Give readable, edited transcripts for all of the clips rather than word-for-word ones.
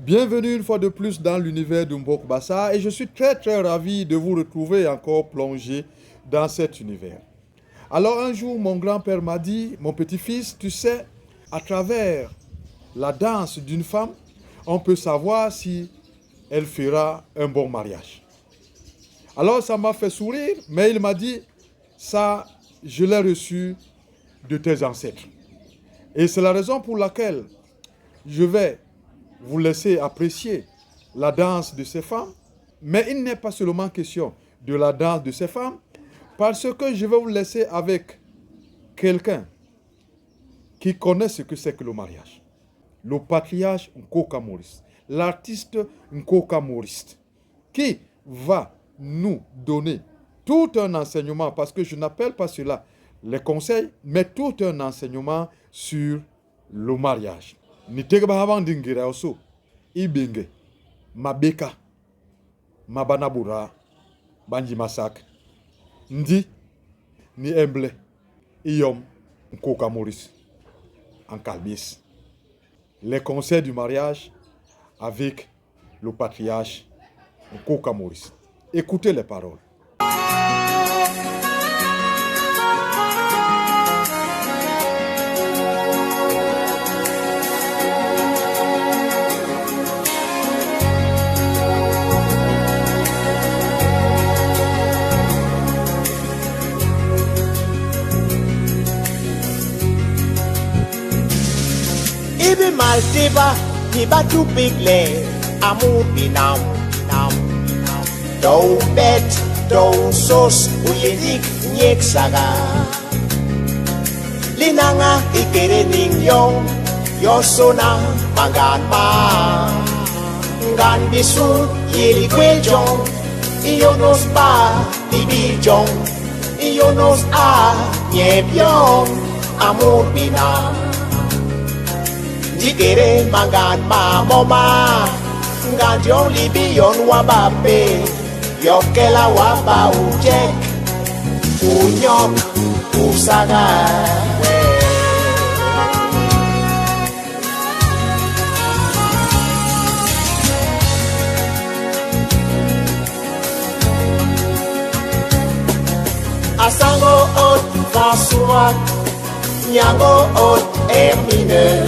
Bienvenue une fois de plus dans l'univers de Mbok Bassa et je suis très ravi de vous retrouver et encore plongé dans cet univers. Alors un jour, mon grand-père m'a dit, mon petit-fils, tu sais, à travers la danse d'une femme, on peut savoir si elle fera un bon mariage. Alors ça m'a fait sourire, mais il m'a dit, ça, je l'ai reçu de tes ancêtres. Et c'est la raison pour laquelle je vais vous laisser apprécier la danse de ces femmes. Mais il n'est pas seulement question de la danse de ces femmes, parce que je vais vous laisser avec quelqu'un qui connaît ce que c'est que le mariage. Le patriarche Nkoka Maurice, l'artiste Nkoka Maurice, qui va nous donner tout un enseignement, parce que je n'appelle pas cela les conseils, mais tout un enseignement sur le mariage. Ni tegba haban dingira oso ibenge mabeka mabanabura banji masak ndi ni emble iyom Nkoka Maurice en calbis. Les conseils du mariage avec le patriarche Nkoka Maurice. Écoutez les paroles. Ibi maltiba, tiba tu pigle, amu binam, nam. Do bet, do sos, uyedik nyek saga. Linanga ikere ningyong, yosona mangan ma. Ngan bisu yeli kwejong, iyonos ba libijong, iyonos a nyebyong, amu binam. Jikere mangan ma moma Nganjong libiyon wabape Yokela waba ujek Unyok usaga Asango ot François Nyango ot Hermine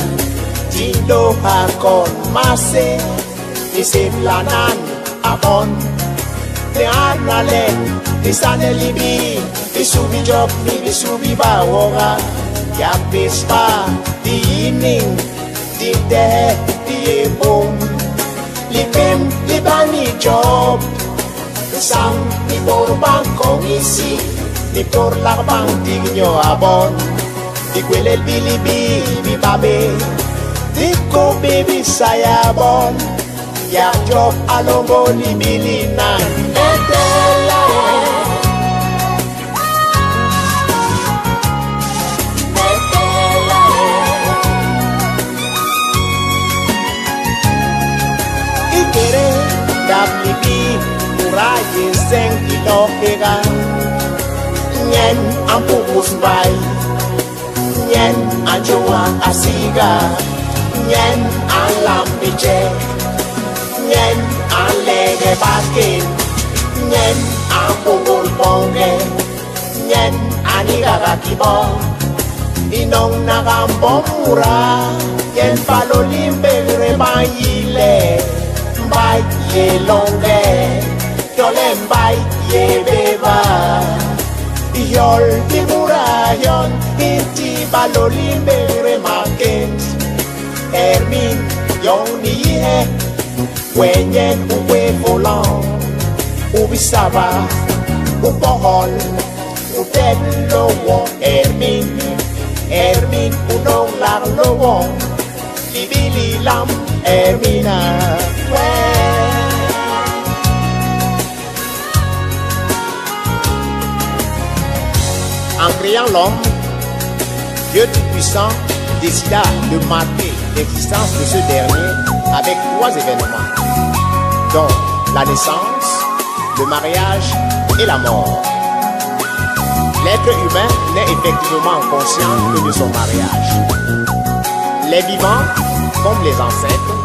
Dindo hakon mase Disiplanan abon Te analen Disane libi Disubi job ni disubi bawora Ya pispa Di ining Di de Di ebom Lipim Libani job Sam Di borbang komisi Di torlakbang Tigno abon Di kwelel bilibi Di babe Diko baby saya bon Ya job alombo ni milinan Etela Etela Ikere Dablibi Muraye Zeng Ilokega Nyen Ampumus Bay Nyen Anjoa Asiga Nyen alambiche Nyen alege bakin Nyen ambugul bonge Nyen anigaga kibo Inong nagambomura Yen palolimbe rebayile Mbay ye longe Yole mbay ye beba Yol dimura yon Inti palolimbe remakin Hermine, yoni he, wenyen uwe volant, ubisaba, upohol, uten lowo, Hermine, Hermine, unong lar lowo, libili lam, Hermina, En créant l'homme, Dieu Tout-Puissant décida de marquer l'existence de ce dernier avec 3 événements, dont la naissance, le mariage et la mort. L'être humain n'est effectivement conscient que de son mariage. Les vivants, comme les ancêtres,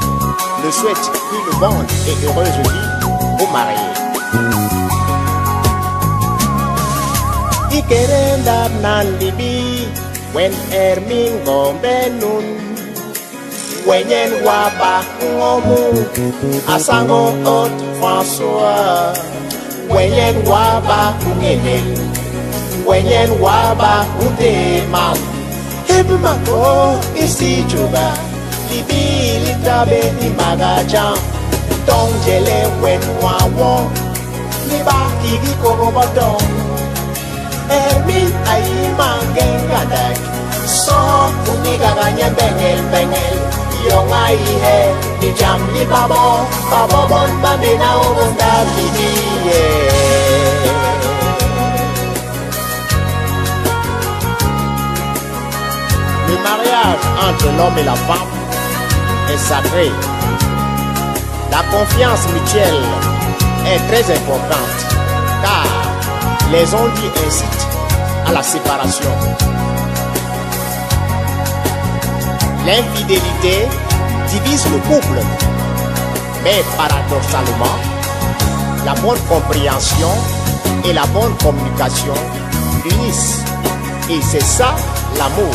ne souhaite une bonne et heureuse vie aux mariés. Ikerenda nandibi wen ermingo benun wenyen waba ngomu asango ot François wenyen waba ungenel wenyen waba udema hebmako isi juba libi litabe ni magajan tongele wen wawo liba kigi kogobodon Ermin ay mangengkadak So uniga ganya bengel Yung ay he Ni jam ni babo Babobon bambina ubunda bibiye Le mariage entre l'homme et la femme est sacré. La confiance mutuelle est très importante car les on-dit incitent à la séparation. L'infidélité divise le couple, mais paradoxalement, la bonne compréhension et la bonne communication unissent. Et c'est ça l'amour.